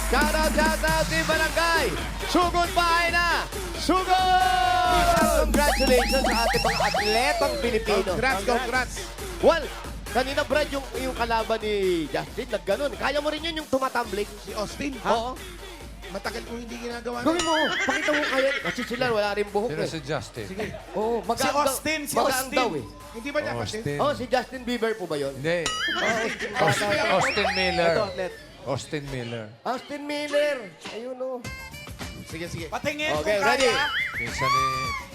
Shoutout, Team Barangay! Sugod bahay na! Sugod! Congratulations sa ating mga atletang Pilipino. Congrats. Well, kanina Brad, yung kalaban ni Justin, nagganon. Kaya mo rin yun yung tumatumbling. Si Austin, Oo. matagal ko hindi ginagawa. Gawin mo. Pakita mo kaya. Kasi sila wala rin buhok Sino eh. si Justin? Oo, Si Austin, si magaang Austin. daw eh. Hindi ba dapat din? Austin. Oh, si Justin Bieber po ba yun? Hindi. Austin, Austin Miller. Ito, atlet. Austin Miller. Austin Miller. Ayun o. Sige. Patingin Okay, kung ready? kaya. Pinsan ni...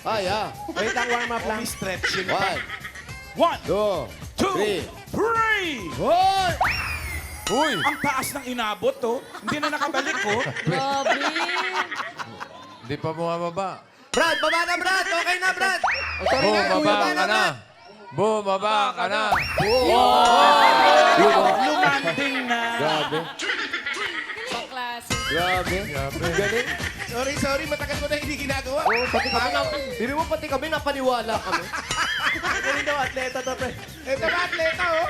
Ay, ah. Wait lang, warm up lang. Stretching. 1, 1, 2, 2, 3. 3! Hoy! Uy! Ang taas ng inabot, to. Hindi na nakabalik, oh. Grabe. Hindi pa bumababa. Brad, baba na Brad. Okay na Brad. Sorry na, Bumaba baba ka na. Bumaba ka na. Lumanding na. Grabe. Klase. Grabe. Ang galing. Sorry. Matagal ko na hindi ginagawa. Oo, pati kami na, hindi mo pati kami napaniwala kami. Galing daw, atleta to, pre. Ito na, atleta, oh.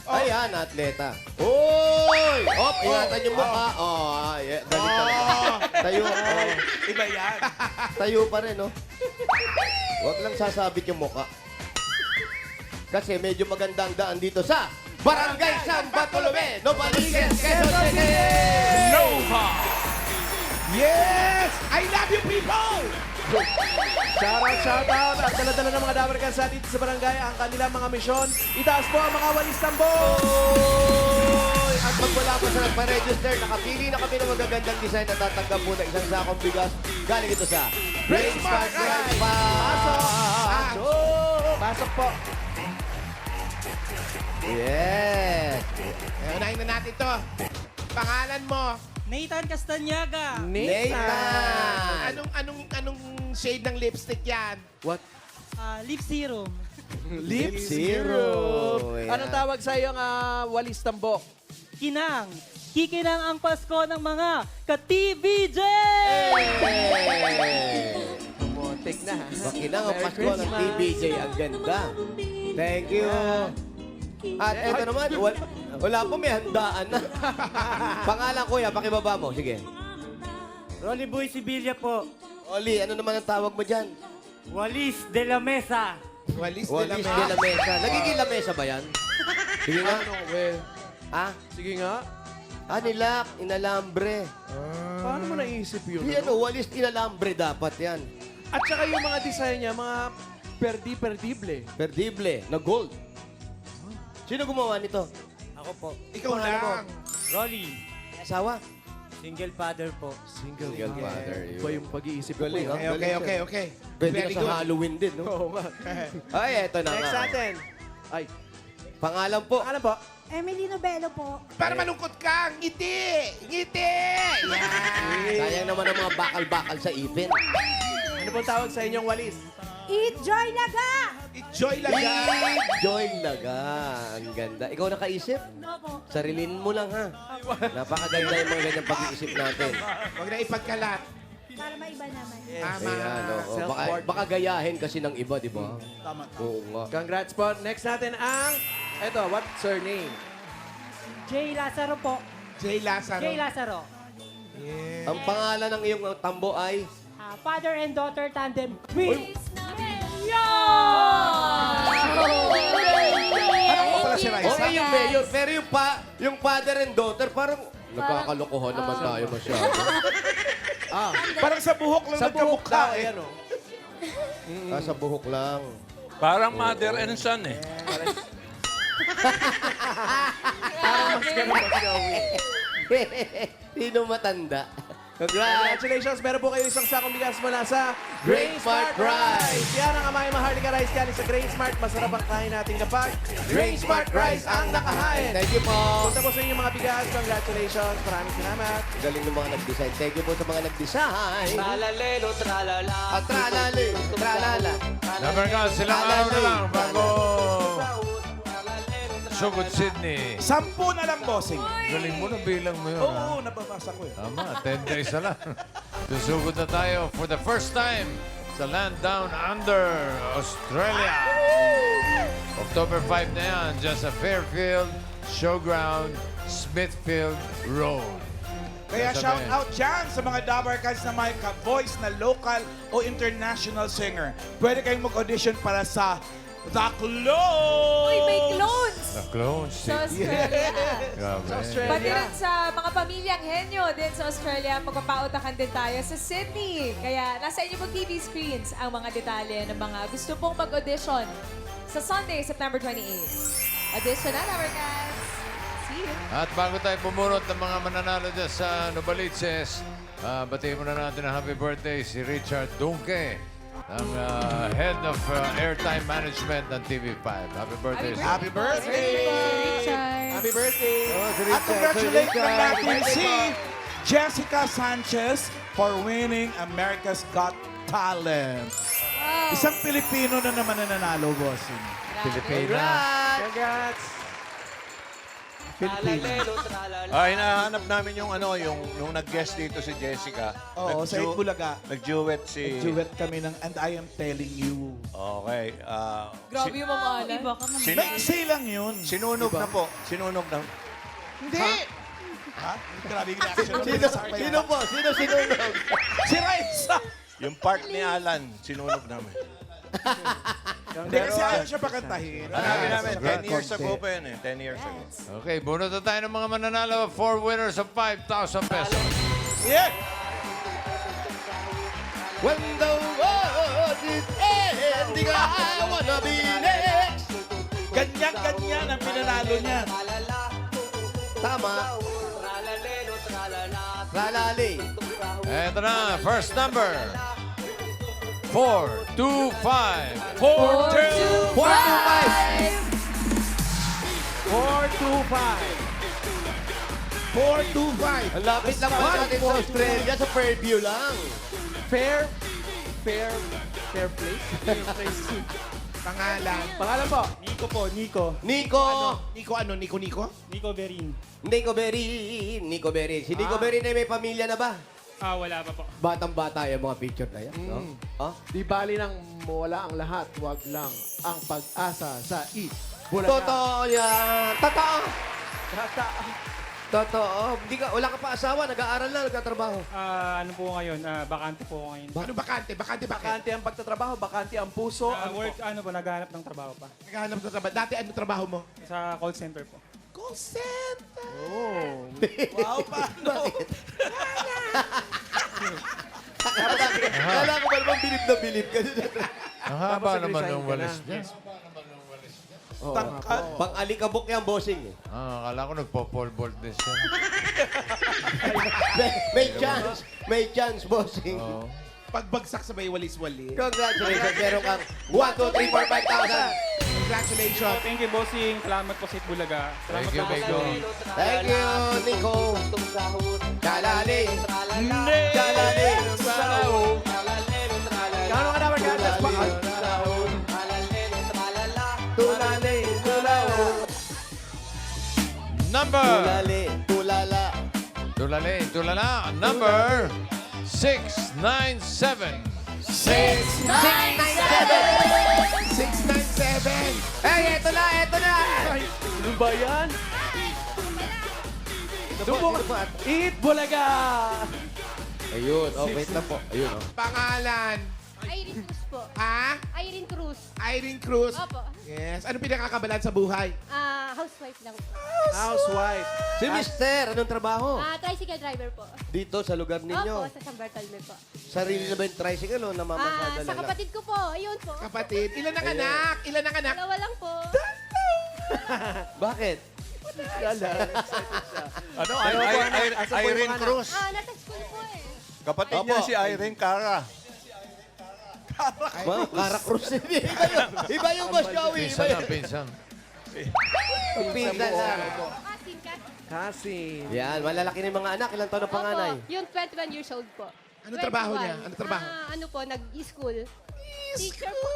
Ayan, atleta. Hoy! Op, ingatan yung mukha. Oh, yeah, galing talaga. Tayo, oh. Iba yan. Tayo pa rin, no? Huwag lang sasabit yung mukha. Kasi medyo magandang daan dito sa Barangay San Bartolome, Novaliches, Quezon City! Nova. Yes! I love you, people! Shoutout. At dala-dala ng mga dabar sa dito sa barangay ang kanilang mga misyon. Itaas po ang mga walis tamboy! At pag wala pa sa nagpa-register, nakapili na kami ng magagandang design at tatanggap po na isang sakong bigas. Galing ito sa Brain Spark Drive. Pasok po. Yes! Unahin na natin to. Pangalan mo. Nathan Castañaga. Nathan! Anong shade ng lipstick yan? What? Lip Serum. Lip Zero. Yan. Anong tawag sa iyo ang walis tambok? Kinang. Kikinang ang Pasko ng mga ka-TVJ! Montek na, ha? Makinang ang Pasko ng TBJ. Ang ganda. Thank you. At eto naman, wala po, may handaan na. Pangalan kuya, pakibaba mo. Sige. Rolly Boy Sibilia po. Oli, ano naman ang tawag mo dyan? Walis de la Mesa. Walis de la Walis de la Mesa. Nagiging lamesa ba yan? Sige nga. Ah? Sige nga. Ah, nilak, inalambre. Paano mo naisip yun? Yan, walis inalambre dapat yan. At saka yung mga design niya, mga perdible. Perdible, na gold. Sino gumawa nito? Ako po. Ikaw lang. Rolly. May asawa? Single father po. Single father. Iba yung pag-iisip ko. Galing, eh. ha? Okay. Pwede Very na good. sa Halloween din, no? Oo nga. Ay, eto na Next nga. natin. Ay, Pangalan po. ano po? Emily Nobelo po. Para malungkot ka. Ngiti! Yan! Sayang naman ang mga bakal-bakal sa ipin. Ano pong tawag sa inyong walis? Eat Joy Naga! Enjoy lang yan. Joy Laga. Ang ganda. Ikaw nakaisip? Opo. Sarilin mo lang, ha? Napakaganda yung mga ganyang pag-iisip natin. Huwag na ipagkalat. Para maiba naman. Tama. Ayan, oo. Baka, Self-board. baka gayahin kasi ng iba, di ba? Tama. Oo nga. Congrats po. Next natin ang... Eto, what surname? Jay Lazaro po. Jay Lazaro. Jay Lazaro. Yeah. Ang pangalan ng iyong tambo ay... Father and daughter tandem. Queen. Ano ko pala si Raisa? Okay yung mayor, pero yung father and daughter, parang nagkakalokohan naman tayo masyado. Parang sa buhok lang Sa buhok nagkamukha daw, eh. ayan o. Sa buhok lang. Parang mother and son eh. Parang mas ganun mas gawin. Sino matanda? Congrats! Congratulations! Meron po kayo isang sakong bigas mula sa Grain Smart Rice. Yan ang amay Maharlika Rice galing sa Grain Smart. Masarap ang kain natin kapag Grain Smart Rice ang nakahain. Thank you po. Punta po sa inyong mga bigas. Congratulations. Maraming salamat. Galing ng mga nag-design. Thank you po sa mga nag-design. Tralalelo, tralala. At tralali, tralala. Number ka, silang araw na lang bago Sugod Sydney. 10 na lang, bossing. Galing mo na bilang mo yun. Oo, nababasa ko eh. Tama, 10 days na lang. Susugod na tayo for the first time sa Land Down Under, Australia. October 5 na yan, dyan sa Fairfield Showground, Smithfield Road. Kaya Sasabihin. shout out dyan sa mga Dabarkads na may ka-voice na local o international singer. Pwede kayong mag-audition para sa The Clones! Uy, may clones! The clones. Sa Australia. Grabe. Pati rin sa mga pamilyang henyo din sa Australia, magpapautakan din tayo sa Sydney. Kaya nasa inyo pong TV screens ang mga detalye ng mga gusto pong mag-audition sa Sunday, September 28. Audition na, Dabarkads! See you! At bago tayo pumunot ng mga mananalo dyan sa Novaliches, batiin muna natin ang happy birthday si Richard Dunque, ang head of airtime management ng TV5. Happy birthday. sir. Happy birthday! Richard! Happy birthday! At congratulate na natin si Jessica Sanchez for winning America's Got Talent. Isang Pilipino na naman na nanalo, bossing. Congrats! Pilipino. Hinahanap namin yung yung nag-guest dito si Jessica. Oo, sa Itbulaga. Nag-duet si... Duet kami ng And I Am Telling You. Okay. Grabe yung mamahalan. Iba ka naman. Maiksi lang yun. Sinunog na po. Sinunog na. Hindi! Ha? Grabe yung reaction. Sino po? Sino sinunog? Si Raisa! Yung part ni Alan, sinunog namin. Hindi kasi ayaw siya pakantahin. Sabi namin, 10 Content. years ago pa yun eh. 10 years ago. Okay, bunot na tayo ng mga mananalo. 4 winners of 5,000 pesos. Yeah! When the world is ending, I wanna be next. Ganyan-ganyan ang pinanalo niya. Tama. Lalali. Eto na, first number. 425. 4-2. 4-2-5. Ang lapit lang pa natin sa Australia, sa Fairview lang. Fair place? Pangalan. Pangalan po? Nico po, Nico. Nico. Nico ano? Nico? Nico Berin. Nico Berry. Si Nico Berry na may pamilya na ba? Wala pa po. Batang-bata yung mga picture na yan. No? Oh? Di bali nang mawala ang lahat, wag lang ang pag-asa sa Totoo yan. Totoo. Totoo. Wala ka pa asawa, nag-aaral na, nagtatrabaho. Ano po ngayon? Bakante po ngayon. Ano bakante? Bakante bakit? Bakante ang pagtatrabaho, bakante ang puso. Work, naghahanap ng trabaho pa. Naghahanap sa trabaho. Dati ano trabaho mo? Sa call center po. Call center. Oh. Wow, paano? Kala ko ba naman bilib na bilib ka? Ang haba Tapos naman nag-resign ng ka walis na. niya. Tangkad. Pang-alikabok yung bossing. Eh. Akala ko nagpo-pole vault din siya. May chance, bossing. Oo. Pagbagsak sa may walis-wali. Congratulations, meron kang 1, 2, 3, 4, 5,000. Congratulations. Thank you, bossing. Salamat po sa Itbulaga. Salamat Thank you, po. Bego. Thank you, Nico. Kalali. Kalali. Kano ka naman guys? Tulali. Tulao. Number. Tulali. Tulala. Tulala. Number 697. 697. Hey, eto na. Ano ba yan? Eat Bulaga! Ayun, wait lang po. Ayun, Pangalan. Irene Cruz po. Ha? Irene Cruz. Irene Cruz. Opo. Yes. Ano pinakakabalan sa buhay? Housewife lang po. Housewife. Si Mister, anong trabaho? Tricycle driver po. Dito sa lugar ninyo. Opo, sa San Bartolome po. Sarili na ba yung tricycle o namamasada Sa lang? kapatid ko po. Ayun po. Kapatid. Ilan ang anak? Ilan ang anak? Dalawa lang po. Bakit? Ano? Irene Cruz. Nasa school po eh. Kapatid niya si Irene Cara. Cara Cruz. Iba yung Boss Joey. Pinsan na, pinsan. Pinsan na. Kasin ka. Kasi. Yan, malalaki na yung mga anak. Ilang taon na panganay? Opo, yung 21 years old po. Ano trabaho niya? 21. Ano trabaho? Ano po, nag-school. Teacher po.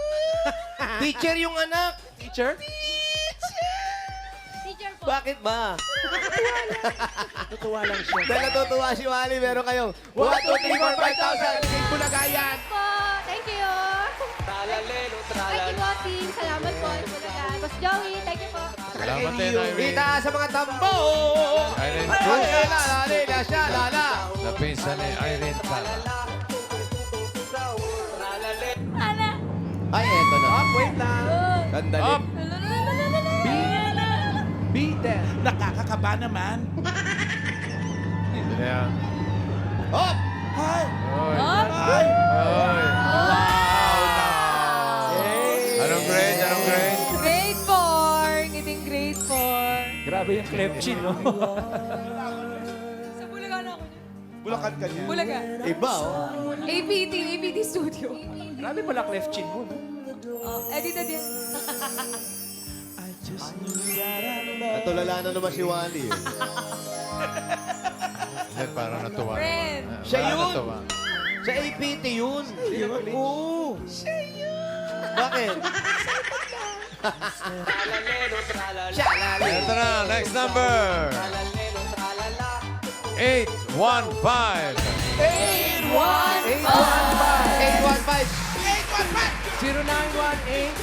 Teacher yung anak. Teacher? Teacher po. Bakit ba? Natuwa lang siya. Dahil natutuwa si Wally, meron kayong 1, 2, 3, 4, 5,000. Kay Bulagayan. Po. Thank you. Thank you, Bossing. Salamat po. Boss Joey, thank you po. Salamat din, Irene. Kita sa mga tambo. Irene Cruz. Shalala. Na pinsan ni Irene Cala. Ana. Ay, eto na. Up, wait lang. Ganda Up! Beaten. Nakakakaba naman. Hindi na yan. Up! Ay! Oy. Up. Ay! Oy. Anong grade? Anong grade? Grade 4. Ngiting grade 4. Grabe yung clef chin, no? Sa Bulaga na ako. Bulacan ka niya. Bulaga. Iba, oh. APT Studio. Grabe pala clef chin mo, no? Edit na din. Natulala na naman si Wally. Eh. Hindi, parang natuwa. Friend. Siya Parang yun. natuwa. Sa APT yun. Oo. Bakit? Shalala. Ito na, next number. 815. 815. 0918.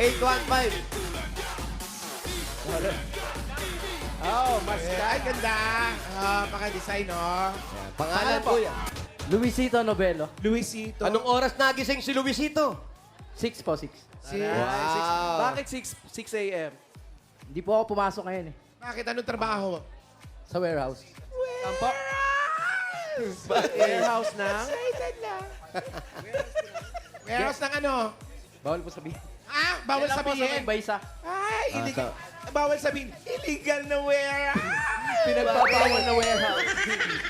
815. Oh, mas ay ganda. Paka-design, no? Pangalan po yan. Luisito Novelo. Luisito. Anong oras nagising si Luisito? 6 po, 6. Wow. Bakit 6 a.m.? Hindi po ako pumasok ngayon eh. Bakit? Anong trabaho? Sa warehouse. Tampo? Warehouse ng? Warehouse ng ano? Bawal po sabihin. Ah, bawal Yan lang po sa sabihin. may baysa. Ay, illegal. Bawal sabihin. Illegal na warehouse. Pinagpapawal na warehouse.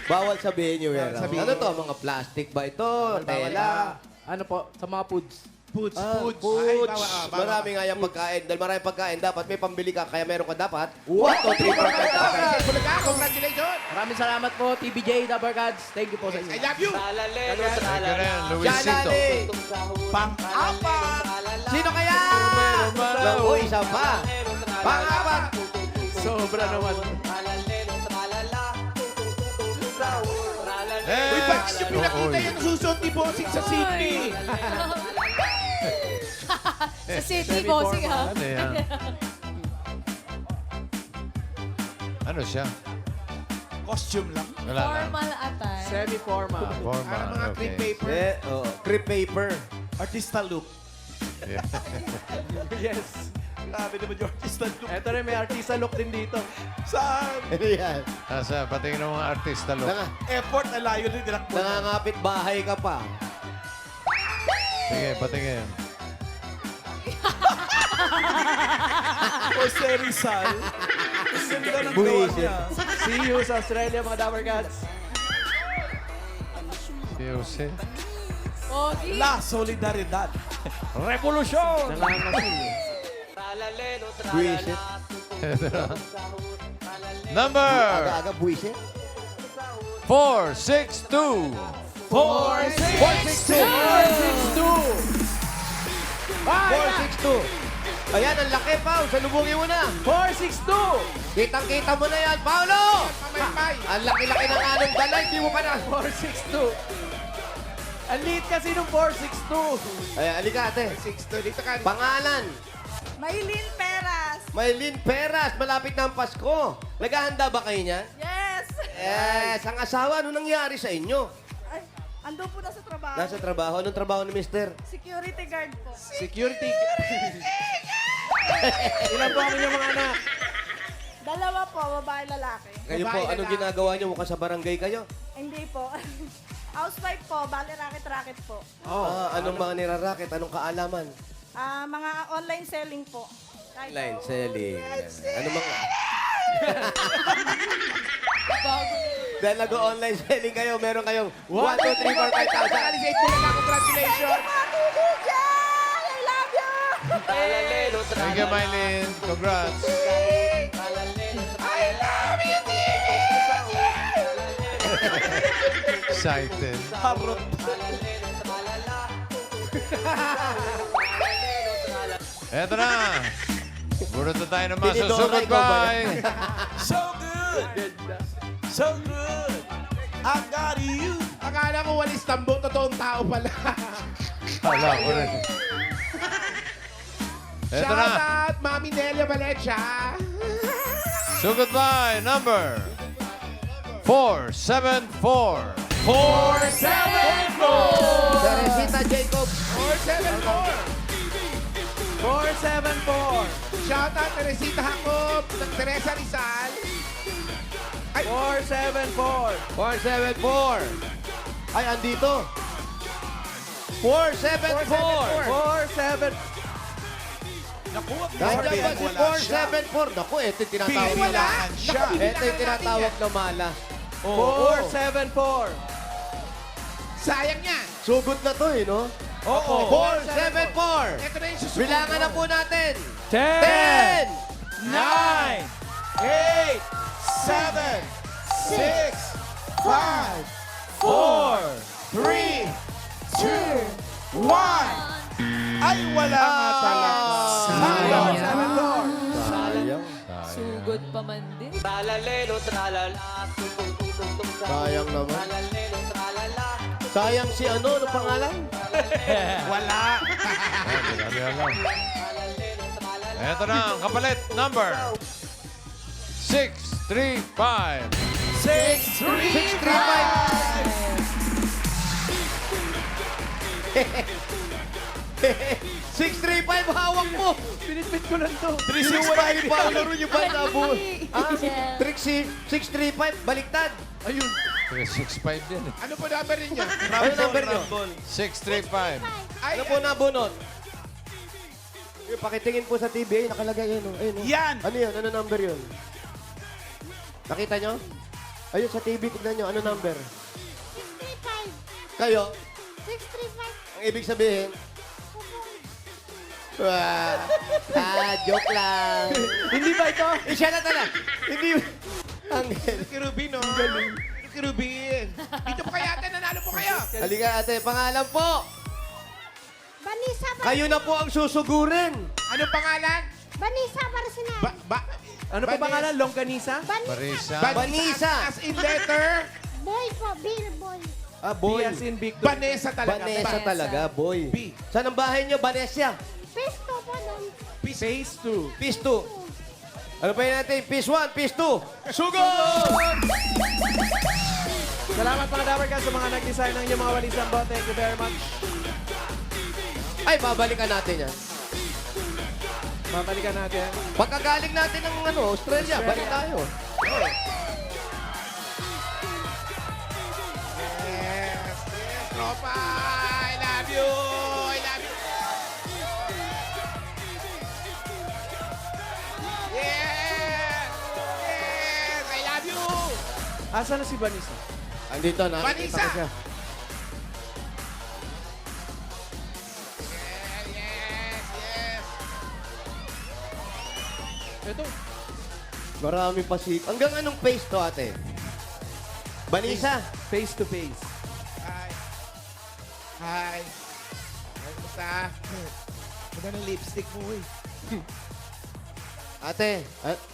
Bawal sabihin yung Bawal warehouse. sabihin. Ano to? Mga plastic ba ito? Tela? Ano po, sa mga foods. Foods. Foods. Ay, bawal, bawal. Marami nga yung pagkain. Dahil maraming pagkain, dapat may pambili ka. Kaya meron ka dapat 1, 2, 3, 4, 5,000. Bulaga, congratulations. Maraming salamat po, TBJ, Dabber Gods. Thank you po sa inyo. I love you. Thank you rin, Luisito. Shalali. Pang-apat! Sino kaya? Oh, isa pa. Pang-apat. Sobra naman. Uy, bakit yung pinakita Oy. yung susunod ni Bossing sa Sydney? Sa city, bossing ha. Ano yan? Ano siya? Costume lang. Wala lang. Formal attire. Semi-formal. Formal, Parang mga crepe okay. paper. Creep paper. Artista look. Yeah. Yes. Grabe naman yung artista look. Eto rin, may artista look din dito. Saan? Ano yan? Nasa patingin ng mga artista look. Effort na layo din tinakbo. Nangangapit bahay ka pa. Sige, patingin. Jose Rizal. Ang ganda ng gawa Buwisit. niya. See you sa Australia, mga Dabber Gods. Si Jose. Pogi. La Solidaridad. Revolusyon! Nangangasin eh. Buwisit. Number Aga-aga buwisit. 462. 462. 462. Ayan, ang laki, Pao. Salubungin mo na. 462! Kitang-kita mo na yan, Paolo! Pamaypay. Ang laki-laki ng anong dala, hindi mo pa na. 462! Ang liit kasi nung 462. Ayan, alika, ate. 6 dito ka. Pangalan, Maylin Peras. Maylin Peras. Malapit na ang Pasko. Naghahanda ba kayo niyan? Yes. Yes. Ang asawa, ano nangyari sa inyo? Ay, ando po na sa trabaho. Nasa trabaho. Anong trabaho ni mister? Security guard po. Security. Ilan po ang inyong mga anak? Dalawa po, babae lalaki. Kayo po, Babae, anong lalaki. ginagawa niyo? Mukhang sa barangay kayo. Hindi po. Housewife po, bali racket-racket po. Anong mga nirarakit? Anong kaalaman? Mga online selling po. Kahit Line selling. Ano mga... Dahil nag-online selling kayo, meron kayong 1, 2, 3, 4, 5,000. Alizate Bulaga, congratulations. I love you! Thank you, Mylene. Congrats. I love you, TV! Excited. Harot. Eto na. Burot na tayo ng Tinidora, masusugod ikaw ba by. So good. So good. I got you. Akala ko walis tambo, totoong tao pala. Hala ko rin. Eto Shout na. out, Mami Nelia Valencia. So goodbye, number 474. 474! Teresita Jacob. 474! Shout out Teresita Jacob ng Teresa Rizal. 474! 474. Ay, andito. 474. 474! Naku, Nandiyan ba si wala siya. 474? Naku, ito yung tinatawag na Bibilangan siya. Ito yung tinatawag na malas. 474! Sayang yan. Sugod na to eh, no? Oo. 474. Ito na yung susunod. Bilangan na po natin. 10! 10, 9! 8! 7, 6, 5, 4! 3, 2, 1. Ay, wala nga talaga. Sayang. Sayang. Sayang. Sugod pa man din. Sayang naman. Sayang si ano pangalan? Wala. Grabe alam. Ito na ang kapalit. Number 635. 635 hawak mo. Pinitpit ko lang to. 365 pa ang laro niyo ba sa buo? Ah, Angel. Trixie, 635 baliktad. Ayun. 365 din. Ano po number ninyo? Ano number niyo? 635. Ano po nabunot? Pakitingin po sa TV, nakalagay yun. Ayun, oh. Yan. Ano yun? Ano number yun? Nakita nyo? Ayun, sa TV, tignan nyo. Ano number? 635. Kayo? 635. Ang ibig sabihin? Joke lang. Hindi ba ito? Siya na talaga. Hindi. Angel. Kirubin, no? Galing. Kirubin. Dito po kayo ate, nanalo po kayo. Halika ate, pangalan po. Vanessa Kayo na po ang susugurin. Anong pangalan? Vanessa Barcena. Ano pa pangalan? Longganisa? Marisa. Vanessa. As in letter, Boy po, Bill Boy. Ah, B boy. as in Victor. Vanessa talaga. Vanessa talaga, boy. B. Saan ang bahay niyo, Vanessa? Pesto po doon. Phase 2. Piece 2. Ano pa yun natin? Piece 1, Piece 2. Sugod! Salamat mga Dapper Cats sa mga nag-design ng inyong mga walisang bot. Thank you very much. Ay, babalikan natin yan. Babalikan natin. Pagkagaling natin ng Australia, balik tayo. Yes. Yes, tropa. I love you. I love you. Yes. Yes. I love you. Asa na si Vanessa? Andito, nakikita Vanessa! ko siya. Yes. Yes. Ito. Marami pa si... Hanggang anong face to, ate? Vanessa? Face to face. Hi. Hi. Kumusta? Ganda ng lipstick mo, eh. Ate,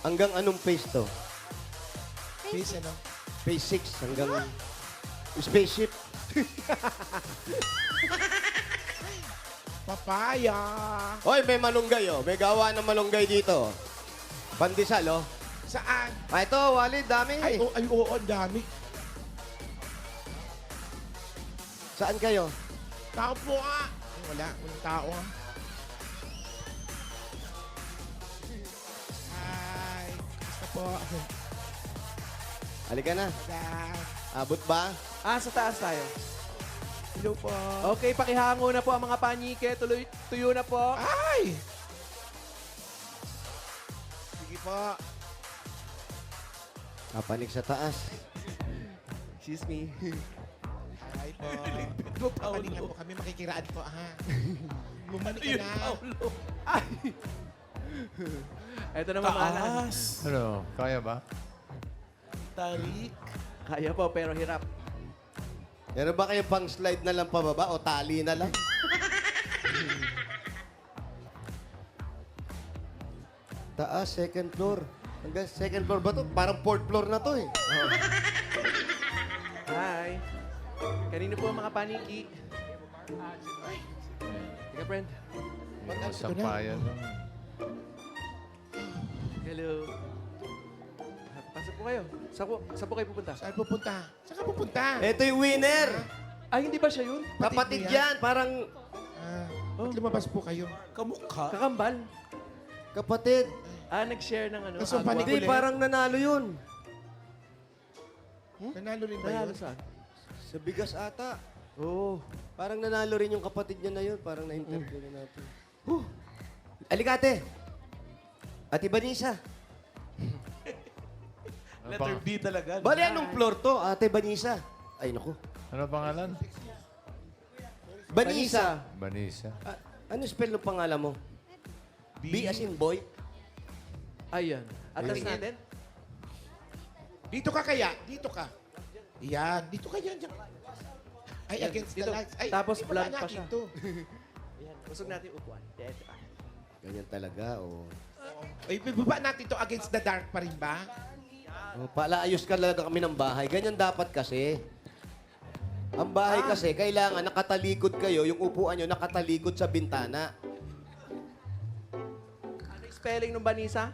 hanggang anong face to? Face, ano? Phase 6, hanggang... Spaceship. Papaya. Hoy, may malunggay, oh. May gawa ng malunggay dito. Pandesal, oh. Saan? Ah, ito, Walid, dami. Ay, oo, ang dami. Saan kayo? Tao po ka. Ay, wala. Walang tao, ah. Hi. Kumusta po? Halika na. Dad. Abot ba? Sa taas tayo. Hello po. Okay, pakihango na po ang mga panike. Tuyo na po. Ay! Sige po. Kapanik sa taas. Excuse me. Hi po. Papalingan po kami. Makikiraan po, ha? Bumalik ka na. Ay! Ito na mamalan. Taas. Ano, kaya ba? Tarik. Kaya po, pero hirap. Meron ba kayo pang slide na lang pababa o tali na lang? Taas, second floor. Hanggang second floor ba to? Parang fourth floor na to eh. Hi. Kanino po ang mga paniki? Teka, friend. Sampayan. Hello. kayo? Saan po kayo pupunta? Saan pupunta? Saan ka pupunta? Ito yung winner. Ay, hindi ba siya yun? Kapatid mo yan? yan. Parang Ba't lumabas po kayo? Kamukha. Kakambal. kapatid. Nag-share ng ano. Kaso agwa. panig- Hindi, parang nanalo yun. Nanalo rin ba Nanalo yun? saan? Sa bigas ata. Oo. Parang nanalo rin yung kapatid niya na yun. Parang na-interview na natin. Alikate. Ate Banisa. Letter B talaga. Bali, anong floor to? Ate Banisa. Ay, naku. Ano pangalan? Banisa. Vanessa. Ano spell ng pangalan mo? B as in boy? Ayan. Atas natin. Dito ka kaya? Dito ka. Yan. Dito ka yan. Ay, against the Dito. lights. Ay, Tapos ibaba blunt pa natin siya. to. Ayan. Usog natin yung upuan. Ganyan talaga, oh. Ay, ibaba natin to against the dark pa rin ba? Oh, palaayos ka talaga kami ng bahay. Ganyan dapat kasi. Ang bahay kasi, kailangan nakatalikod kayo, yung upuan nyo nakatalikod sa bintana. Ano yung spelling ng Banisa?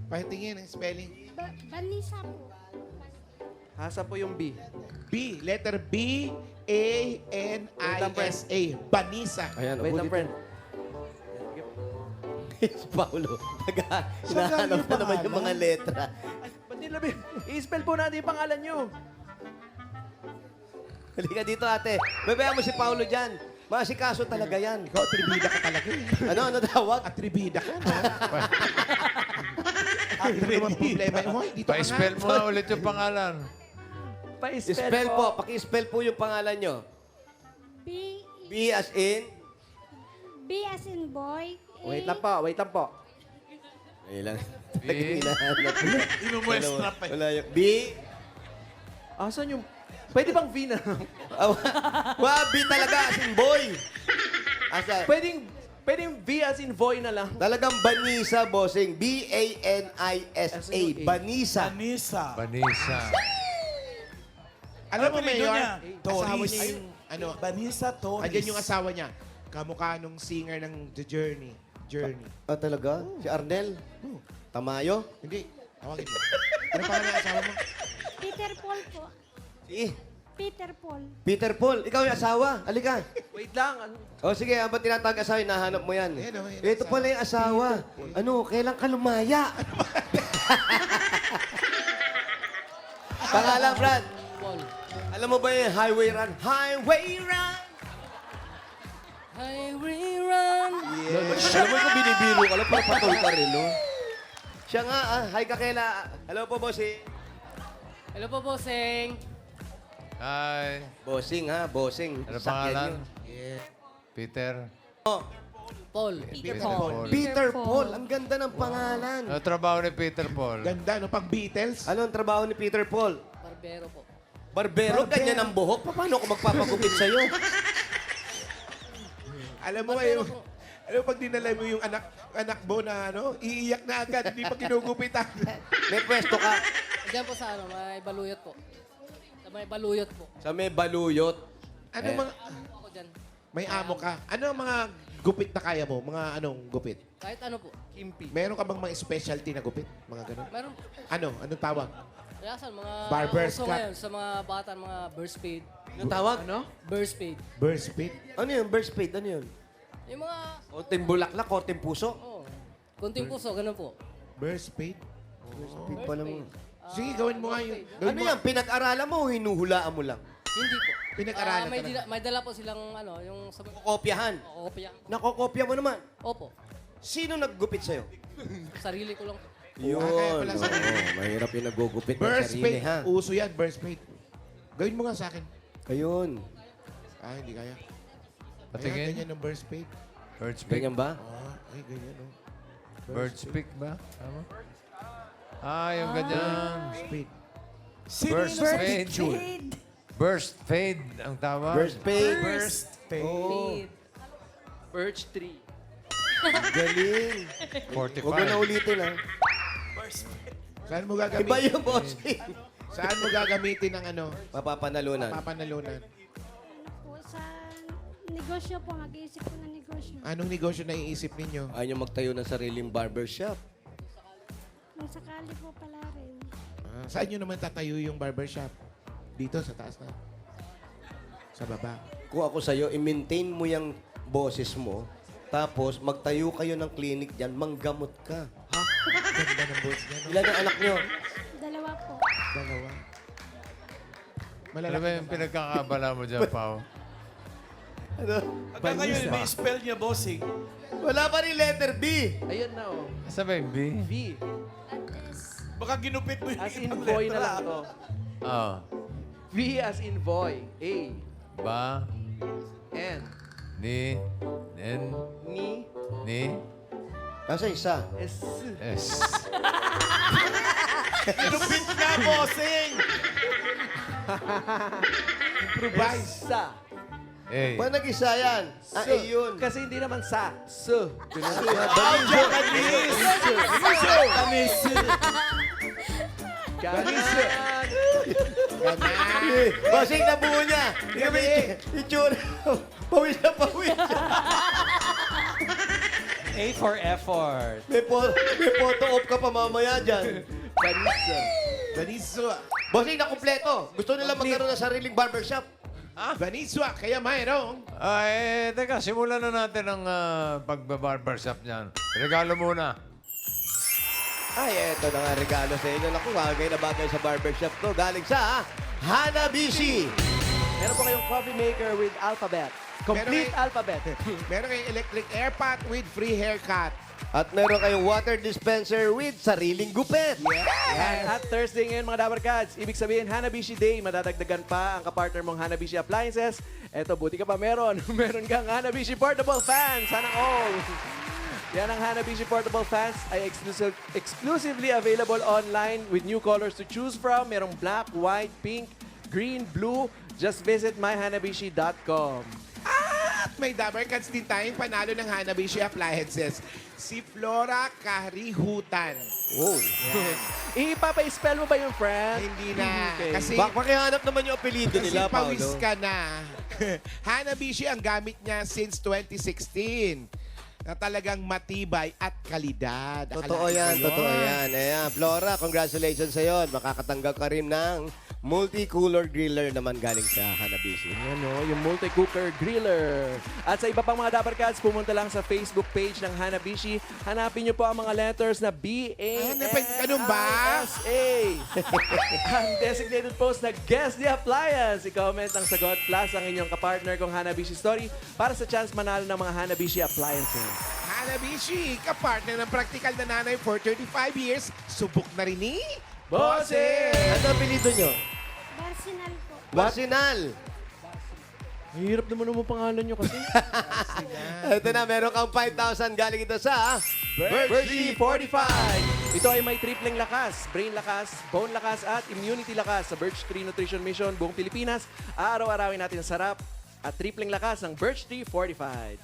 Pahitingin ang spelling. Banisa po. Hasa po yung B. B. Letter B. A-N-I-S-A. Banisa. Ayan, Wait lang, friend. Si Paolo. Saan galing Hinahanap yung na naman yung mga pangalan? letra. Ba't nilabi? I-spell po natin yung pangalan nyo. Halika dito, ate. Babayaan mo si Paolo dyan. Masikaso talaga yan. Ikaw, atribida ka talaga. eh. Ano tawag? Atribida ka, no? Ano naman problema? Hoy, dito ka nga. Pa-spell mo nga ulit yung pangalan. Pa-spell Spell po. Paki-spell po yung pangalan nyo. B, B as in? B as in boy. Wait lang po, wait lang po. Ayun lang. B. Hinahanap. Inumuestra pa. Wala yung B. Asan yung... Pwede bang V na lang? B talaga as in boy. Asa? Pwedeng V as in boy na lang. Talagang Banisa, bossing. B-A-N-I-S-A. Banisa. Anissa. Vanessa. Alam mo, Apelido Mayor, niya, asawa Toris. niya yung, ano, Vanessa Torres. andyan yung asawa niya. Kamukha nung singer ng The Journey. Journey. Ah, talaga? Si Arnel? Tamayo? Hindi. Tawagin mo. Ano pa ng asawa mo? Peter Paul po. Si Peter Paul. Peter Paul. Ikaw yung asawa. Halika. Wait lang. O sige, habang tinatawag asawa, hinahanap mo yan. Ayan, oh, ayan, Ito asawa. pala yung asawa. Ano, kailan ka lumaya? Pangalan, Brad. Paul. Alam mo ba yung highway run? Highway run! Highway run. Yes. Alam mo kung binibiro ka lang, papatol ka rin, no? Siya nga, hi ka kaila. Hello po, bossing. Hello po, bossing. Hi. Bossing, ha? Bossing. Ano Sakyan pangalan? yun. Peter. Paul. Peter Paul. Peter Paul. Ang ganda ng pangalan. Ano trabaho ni Peter Paul? Ganda, no? Pag Beatles. Ano ang trabaho ni Peter Paul? Barbero po. Barbero, ganyan ang buhok. Paano ako magpapagupit sa'yo? Alam mo, alam mo, pag dinala mo yung anak mo na, ano, iiyak na agad, hindi pa ginugupitan. May pwesto ka Diyan po sa ano, may baluyot po. Sa may baluyot po. sa may baluyot. Ano mga, Ako dyan. may amo ka. Ano ang mga gupit na kaya mo? Mga anong gupit? Kahit ano po. Kimpi. Meron ka bang mga specialty na gupit? Mga ganun? Meron. Ano? Anong tawag? Kaya saan, mga Barber's uso cut. ngayon sa mga bata, mga burst fade. Anong tawag? Ano? Burst fade. Burst pit? Ano yun? Burst fade? Ano yun? Yung mga, Konting bulaklak, konting puso? oh, kunting puso, ganun po. Burst pit? Fade pala mo. Sige, gawin mo nga yun. Gawin Ano mo. yan? Pinag-aralan mo o hinuhulaan mo lang? Hindi po. Pinag-aralan may, talaga. may dala po silang ano, yung sa Kopyahan. kopya. Nakokopya mo naman. Opo. Sino naggupit sa'yo? Sarili ko lang po. Yun. kaya pala Oo, sarili. mahirap yung nagugupit ng Burst sarili, pit. ha? Uso yan, burst pit. Gawin mo nga sa akin. Ayun. Hindi kaya. Ayan, Patingin. ganyan ang burst pit. Bird speak. Ganyan ba? Ay, ganyan, oh. Bird speak ba? Tama? Yung ganyan. Burst pit. Sino Burst yung nasa fade. picture? Burst fade ang tawag. Burst fade. Burst fade. Oo. Birch tree. Galing. 45. Huwag mo na ulitin, ha? Saan mo Iba gagamitin? yung bossing. Saan mo gagamitin ang ano? Papapanalunan. Papanalunan. Po sa negosyo po. Nag-iisip po ng negosyo. Anong negosyo na iisip ninyo? Ayaw nyo magtayo ng sariling barbershop. Masakali po pala rin. Saan nyo naman tatayo yung barbershop? Dito, sa taas na? Sa baba? Kung ako sa'yo, i-maintain mo yung boses mo, tapos magtayo kayo ng clinic dyan, manggamot ka. Ha? Ganda ng boss niya, no? Ilan ang anak nyo? Dalawa po. Dalawa. Ano Malalaki ba yung naman. pinagkakabala mo dyan, Pao? Ano? Hanggang ngayon, may spell niya, bossing. Wala pa rin letter B. Ayun na, oh. Asa ba yung B? V. Baka ginupit mo yung As in ibang boy na letra. lang to. Ah. V as in boy. A. Ba? N. Ni? N? Ni. Ni? Nasa isa. S. S. Ginupit na, bossing! Improvise. Sa. A. Ba nag-isa yan? Ah, eh yun. Kasi hindi naman sa. Su. Kanis. Basing na buo niya. Tingnan mo yung itsura. Pawis na pawis. A for effort. May photo op ka pa mamaya dyan. Vanessa. Vanessa. Bossing na kumpleto. Gusto nila magkaroon ng sariling barbershop. Vanessa. Kaya mayroong. Teka, simulan na natin ang pagbabarbershop niyan. Regalo muna. Ay, eto na nga regalo sa inyo. Naku, bagay na bagay sa barbershop to. Galing sa Hanabishi. Meron po kayong coffee maker with alphabet. Complete Meron alphabet. Meron kayong electric air pot with free haircut. At meron kayong water dispenser with sariling gupit. Yan. At Thursday ngayon, mga Dabar Cats. Ibig sabihin, Hanabishi Day. Madadagdagan pa ang kapartner mong Hanabishi Appliances. Eto, buti ka pa meron. Meron kang Hanabishi Portable Fan. Sana all. Yan ang Hanabishi Portable Fans ay exclusively available online with new colors to choose from. Merong black, white, pink, green, blue. Just visit myhanabishi.com. At may Dabber Cats din tayong panalo ng Hanabishi Appliances. Si Flora Karihutan. Oh. Ipapa-spell mo ba yung friend? Hindi na. Okay. Kasi, Pakihanap naman yung apelido kasi nila, pawis Paolo. ka na. Hanabishi ang gamit niya since 2016. Na talagang matibay at kalidad. Totoo Akalain yan, ko totoo yun. yan. Ayan, Flora, congratulations sa iyo. Makakatanggap ka rin ng multi-cooler griller naman galing sa Hanabishi. Yan o, yung multi-cooker griller. At sa iba pang mga Dapper Cats, pumunta lang sa Facebook page ng Hanabishi. Hanapin niyo po ang mga letters na ganun ba? B-A-N-S-A. Ang designated post na Guess the Appliance. I-comment ang sagot plus ang inyong kapartner kong Hanabishi story para sa chance manalo ng mga Hanabishi Appliances. Hanabishi, kapartner ng practical na nanay for 35 years. Subok na rin ni Bossing! Ano ang apelido nyo? Barsinal po. Barsinal. Hirap naman ang pangalan nyo kasi. Ito na, meron kang 5,000 galing ito sa Virgie 45. Ito ay may tripleng lakas, brain lakas, bone lakas, at immunity lakas sa Birch Tree Nutrition Mission buong Pilipinas. Araw-arawin natin ang sarap at tripleng lakas ng Birch Tree 45.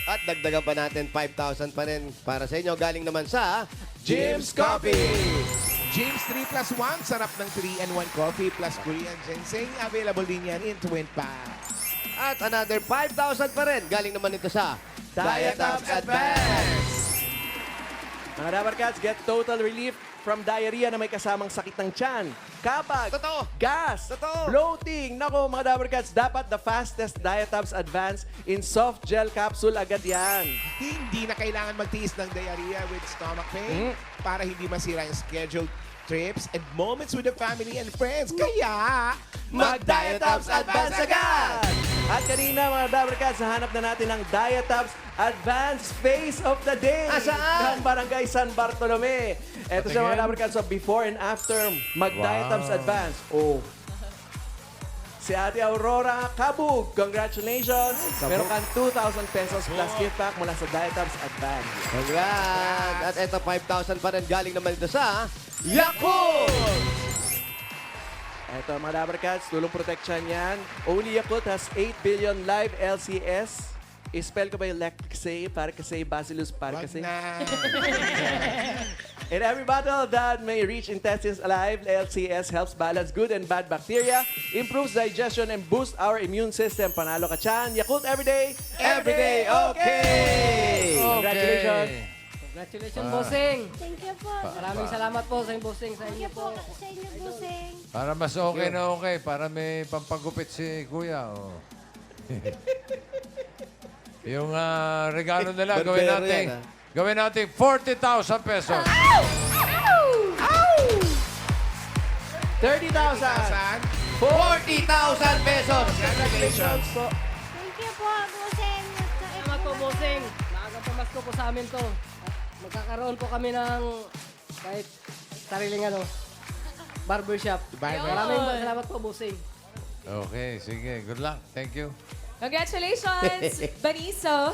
At dagdagan pa natin 5,000 pa rin para sa inyo. Galing naman sa Jim's Coffee. James 3 plus 1, sarap ng 3-in-1 coffee plus Korean ginseng. Available din yan in Twin Pack. At another 5,000 pa rin. Galing naman ito sa Dietops Advance. Mga Dabar Cats, get total relief from diarrhea na may kasamang sakit ng tiyan, kabag, Totoo. gas, Totoo. bloating. Nako, mga Dabar Cats, dapat the fastest Dietops Advance in soft gel capsule agad yan. Hindi na kailangan magtiis ng diarrhea with stomach pain para hindi masira yung scheduled trips and moments with the family and friends. Kaya, Mag-Dietops Advance agad! At kanina, mga Dabar Cats, nahanap na natin ang Dietops Advance Face of the Day Saan? ng Barangay San Bartolome. Ito siya, mga Dabar Cats, so before and after Mag-Dietops Advance. Oh. Si Ate Aurora Kabug, congratulations! Meron kang 2,000 pesos plus gift pack mula sa Dietops Advance. Congrats! At ito 5,000 pa rin. Galing naman ito sa Yakult! Ito, mga Dabar Cats, tulong protection yan. Only Yakult has 8 billion live LCS. I-spell ko ba yung Lactase para kasi Bacillus para wag kasi? na. In every battle that may reach intestines alive, LCS helps balance good and bad bacteria, improves digestion, and boosts our immune system. Panalo ka tiyan. Yakult everyday, Everyday, okay! Congratulations. Congratulations, bossing. Thank you po. Maraming salamat po sa bossing sa Thank inyo you po po. sa inyo, Busing. Para mas okay na okay. Para may pampagupit si Kuya. Oh. Yung regalo nila, gawin Barbero natin. yan, Gawin natin 40,000 pesos. 30,000. 40,000 pesos! Congratulations po. Thank you po, Busing. Salamat po, bossing. Maagang pamasko po sa amin to. Magkakaroon po kami ng kahit sariling barbershop. Maraming salamat po, bossing. Okay, sige. Good luck. Thank you. Congratulations, Baniso.